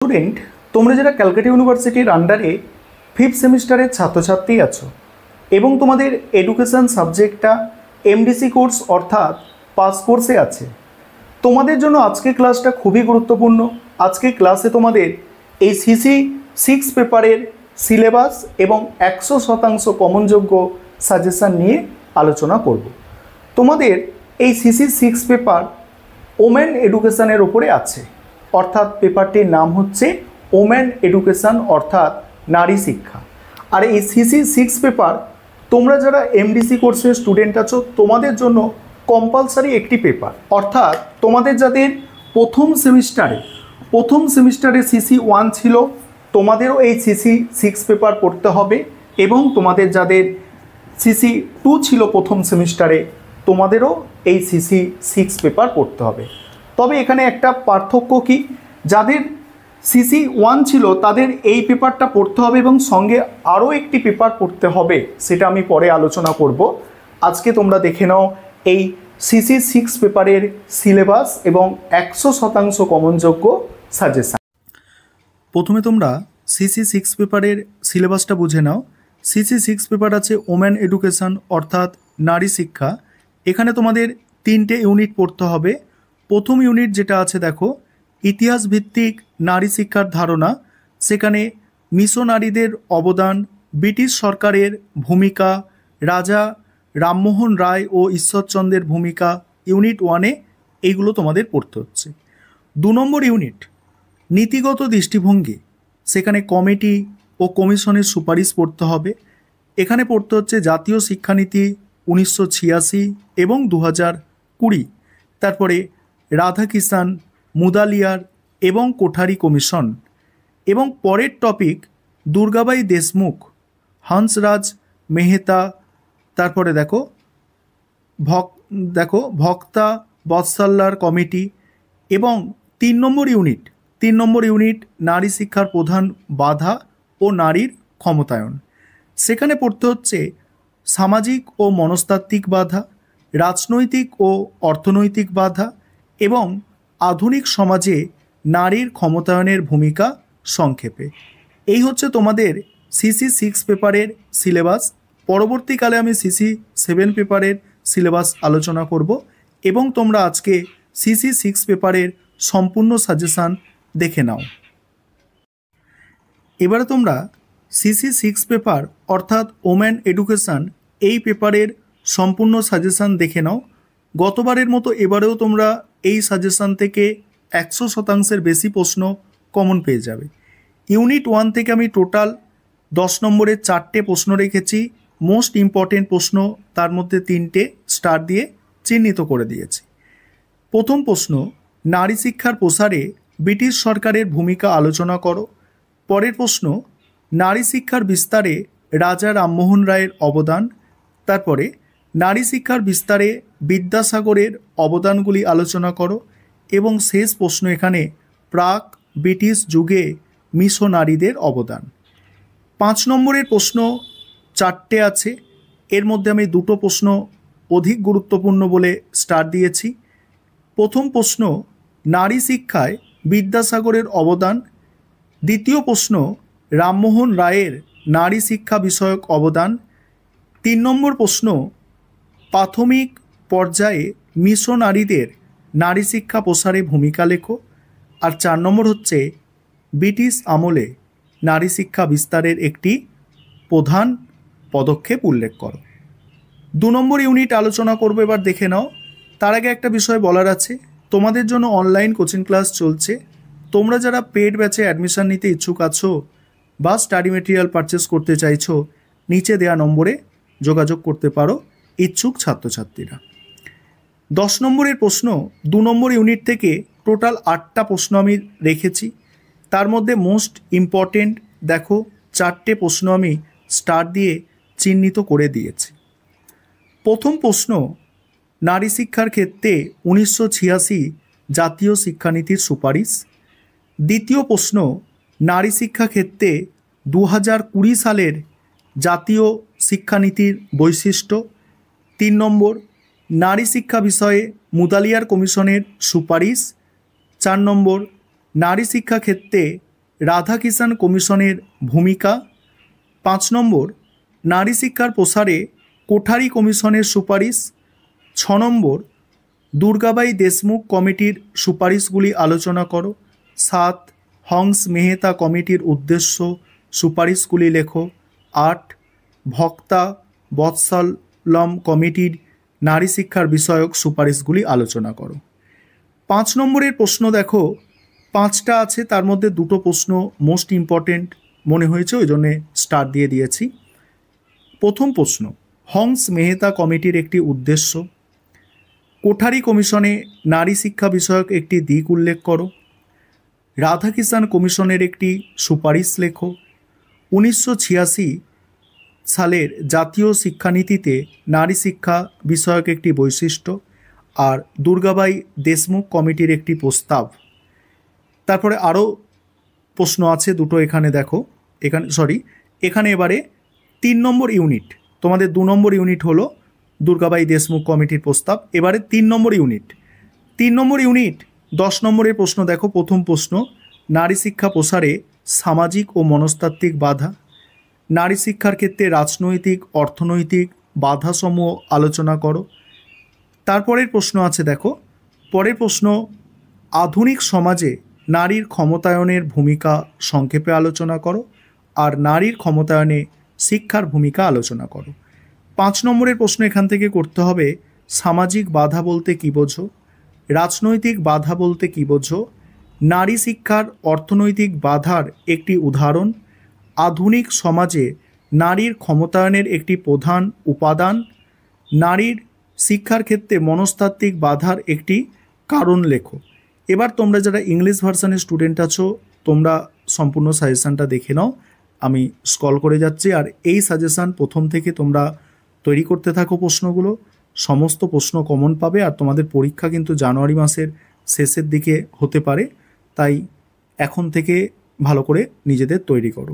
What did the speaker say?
Student, তোমরা যারা ক্যালকাটা ইউনিভার্সিটির আন্ডারে 5th সেমিস্টারের ছাত্রছাত্রী আছো এবং তোমাদের এডুকেশন সাবজেক্টটা এমডিসি কোর্স অর্থাৎ পাস কোর্সে আছে, তোমাদের জন্য আজকে ক্লাসটা খুবই গুরুত্বপূর্ণ। আজকে ক্লাসে তোমাদের এই সিসি 6 পেপারের সিলেবাস এবং 100% কমনযোগ্য সাজেশান নিয়ে আলোচনা করব। তোমাদের এই সিসি 6 পেপার ওমেন এডুকেশনের ওপরে আছে, অর্থাৎ পেপারটির নাম হচ্ছে ওমেন এডুকেশন অর্থাৎ নারী শিক্ষা। আর এই সিসি 6 পেপার তোমরা যারা এমডিসি কোর্সের স্টুডেন্ট আছো তোমাদের জন্য কম্পালসারি একটি পেপার, অর্থাৎ তোমাদের যাদের প্রথম সেমিস্টারে সিসি 1 ছিল তোমাদেরও এই সিসি 6 পেপার পড়তে হবে, এবং তোমাদের যাদের সিসি 2 ছিল প্রথম সেমিস্টারে তোমাদেরও এই সিসি 6 পেপার পড়তে হবে। তবে এখানে একটা পার্থক্য কি, যাদের সিসি 1 ছিল তাদের এই পেপারটা পড়তে হবে এবং সঙ্গে আরও একটি পেপার পড়তে হবে, সেটা আমি পরে আলোচনা করব। আজকে তোমরা দেখে নাও এই সিসি 6 পেপারের সিলেবাস এবং 100% কমনযোগ্য সাজেশান। প্রথমে তোমরা সিসি 6 পেপারের সিলেবাসটা বুঝে নাও। সিসি 6 পেপার আছে ওমেন এডুকেশন অর্থাৎ নারী শিক্ষা। এখানে তোমাদের 3টে ইউনিট পড়তে হবে। প্রথম ইউনিট যেটা আছে দেখো, ইতিহাস ভিত্তিক নারী শিক্ষার ধারণা, সেখানে মিশনারিদের অবদান, ব্রিটিশ সরকারের ভূমিকা, রাজা রামমোহন রায় ও ঈশ্বরচন্দ্রের ভূমিকা ইউনিট 1-এ এইগুলো তোমাদের পড়তে হচ্ছে। 2 নম্বর ইউনিট নীতিগত দৃষ্টিভঙ্গি, সেখানে কমিটি ও কমিশনের সুপারিশ পড়তে হবে। এখানে পড়তে হচ্ছে জাতীয় শিক্ষানীতি 1986 এবং 2020, তারপরে রাধাকিষাণ, মুদালিয়ার এবং কোঠারি কমিশন, এবং পরের টপিক দুর্গাবাই দেশমুখ, হংসরাজ মেহতা, তারপরে দেখো ভক্তা বৎসল্লার কমিটি, এবং 3 নম্বর ইউনিট নারী শিক্ষার প্রধান বাধা ও নারীর ক্ষমতায়ন। সেখানে পড়তে হচ্ছে সামাজিক ও মনস্তাত্ত্বিক বাধা, রাজনৈতিক ও অর্থনৈতিক বাধা এবং আধুনিক সমাজে নারীর ক্ষমতায়নের ভূমিকা সংক্ষেপে। এই হচ্ছে তোমাদের সিসি 6 পেপারের সিলেবাস। পরবর্তীকালে আমি সিসি 7 পেপারের সিলেবাস আলোচনা করব এবং তোমরা আজকে সিসি 6 পেপারের সম্পূর্ণ সাজেশান দেখে নাও। এবারে তোমরা সিসি 6 পেপার অর্থাৎ ওমেন এডুকেশন এই পেপারের সম্পূর্ণ সাজেশান দেখে নাও। গতবারের মতো এবারেও তোমরা এই সাজেশান থেকে 100%-এর বেশি প্রশ্ন কমন পেয়ে যাবে। ইউনিট 1 থেকে আমি টোটাল 10 নম্বরের 4টে প্রশ্ন রেখেছি। মোস্ট ইম্পর্টেন্ট প্রশ্ন, তার মধ্যে 3টে স্টার দিয়ে চিহ্নিত করে দিয়েছি। প্রথম প্রশ্ন, নারী শিক্ষার প্রসারে ব্রিটিশ সরকারের ভূমিকা আলোচনা করো। পরের প্রশ্ন, নারী শিক্ষার বিস্তারে রাজা রামমোহন রায়ের অবদান। তারপরে নারী শিক্ষার বিস্তারে বিদ্যাসাগরের অবদানগুলি আলোচনা করো। এবং শেষ প্রশ্ন এখানে, প্রাক ব্রিটিশ যুগে মিশনারিদের অবদান। 5 নম্বরের প্রশ্ন 4টে আছে, এর মধ্যে আমি 2টো প্রশ্ন অধিক গুরুত্বপূর্ণ বলে স্টার দিয়েছি। প্রথম প্রশ্ন, নারী শিক্ষায় বিদ্যাসাগরের অবদান। দ্বিতীয় প্রশ্ন, রামমোহন রায়ের নারী শিক্ষা বিষয়ক অবদান। 3 নম্বর প্রশ্ন, প্রাথমিক পর্যায়ে মিশনারিদের নারী শিক্ষা প্রসারে ভূমিকা লেখো। আর 4 নম্বর হচ্ছে ব্রিটিশ আমলে নারী শিক্ষা বিস্তারের একটি প্রধান পদক্ষেপ উল্লেখ করো। 2 নম্বর ইউনিট আলোচনা করবো, এবার দেখে নাও। তার আগে একটা বিষয় বলার আছে, তোমাদের জন্য অনলাইন কোচিং ক্লাস চলছে। তোমরা যারা পেড ব্যাচে অ্যাডমিশন নিতে ইচ্ছুক আছো বা স্টাডি মেটেরিয়াল পারচেস করতে চাইছো, নিচে দেওয়া নম্বরে যোগাযোগ করতে পারো ইচ্ছুক ছাত্রছাত্রীরা। 10 নম্বরের প্রশ্ন 2 নম্বর ইউনিট থেকে টোটাল 8টা প্রশ্ন আমি রেখেছি। তার মধ্যে মোস্ট ইম্পর্টেন্ট দেখো 4টে প্রশ্ন আমি স্টার দিয়ে চিহ্নিত করে দিয়েছি। প্রথম প্রশ্ন, নারী শিক্ষার ক্ষেত্রে 1986 জাতীয় শিক্ষানীতির সুপারিশ। দ্বিতীয় প্রশ্ন, নারী শিক্ষা ক্ষেত্রে 2020 সালের জাতীয় শিক্ষানীতির বৈশিষ্ট্য। 3 নম্বর, নারী শিক্ষা বিষয়ে মুদালিয়ার কমিশনের সুপারিশ। 4 নম্বর, নারী শিক্ষা ক্ষেত্রে রাধাকিষাণ কমিশনের ভূমিকা। 5 নম্বর, নারী শিক্ষার প্রসারে কোঠারি কমিশনের সুপারিশ। 6 নম্বর, দুর্গাবাই দেশমুখ কমিটির সুপারিশগুলি আলোচনা করো। 7, হংস মেহতা কমিটির উদ্দেশ্য সুপারিশগুলি লেখো। 8, ভক্তা বৎসলম কমিটির নারী শিক্ষার বিষয়ক সুপারিশগুলি আলোচনা করো। 5 নম্বরের প্রশ্ন দেখো, 5টা আছে, তার মধ্যে 2টো প্রশ্ন মোস্ট ইম্পর্টেন্ট মনে হয়েছে, ওই জন্যে স্টার দিয়ে দিয়েছি। প্রথম প্রশ্ন, হংস মেহতা কমিটির একটি উদ্দেশ্য। কোঠারি কমিশনে নারী শিক্ষা বিষয়ক একটি দিক উল্লেখ করো। রাধাকিষাণ কমিশনের একটি সুপারিশ লেখো। 1986 সালের জাতীয় শিক্ষানীতিতে নারী শিক্ষা বিষয়ক একটি বৈশিষ্ট্য। আর দুর্গাবাই দেশমুখ কমিটির একটি প্রস্তাব। তারপরে আরও প্রশ্ন আছে 2টো, এখানে দেখো, এখানে এবারে 3 নম্বর ইউনিট, তোমাদের 2 নম্বর ইউনিট হলো দুর্গাবাই দেশমুখ কমিটির প্রস্তাব। এবারে 3 নম্বর ইউনিট। 3 নম্বর ইউনিট 10 নম্বরের প্রশ্ন দেখো। প্রথম প্রশ্ন, নারী শিক্ষা প্রসারে সামাজিক ও মনস্তাত্ত্বিক বাধা। নারী শিক্ষার ক্ষেত্রে রাজনৈতিক অর্থনৈতিক বাধাসমূহ আলোচনা করো। তারপরের প্রশ্ন আছে দেখো, পরের প্রশ্ন, আধুনিক সমাজে নারীর ক্ষমতায়নের ভূমিকা সংক্ষেপে আলোচনা করো। আর নারীর ক্ষমতায়নে শিক্ষার ভূমিকা আলোচনা করো। 5 নম্বরের প্রশ্ন এখান থেকে করতে হবে, সামাজিক বাধা বলতে কী বোঝো, রাজনৈতিক বাধা বলতে কী বোঝো, নারী শিক্ষার অর্থনৈতিক বাধার একটি উদাহরণ, আধুনিক সমাজে নারীর ক্ষমতায়নের একটি প্রধান উপাদান, নারীর শিক্ষার ক্ষেত্রে মনস্তাত্ত্বিক বাধার একটি কারণ লেখো। এবার তোমরা যারা ইংলিশ ভার্সানের স্টুডেন্ট আছো, তোমরা সম্পূর্ণ সাজেশানটা দেখে নাও, আমি স্ক্রল করে যাচ্ছি। আর এই সাজেশান প্রথম থেকে তোমরা তৈরি করতে থাকো প্রশ্নগুলো, সমস্ত প্রশ্ন কমন পাবে। আর তোমাদের পরীক্ষা কিন্তু জানুয়ারি মাসের শেষের দিকে হতে পারে, তাই এখন থেকে ভালো করে নিজেদের তৈরি করো।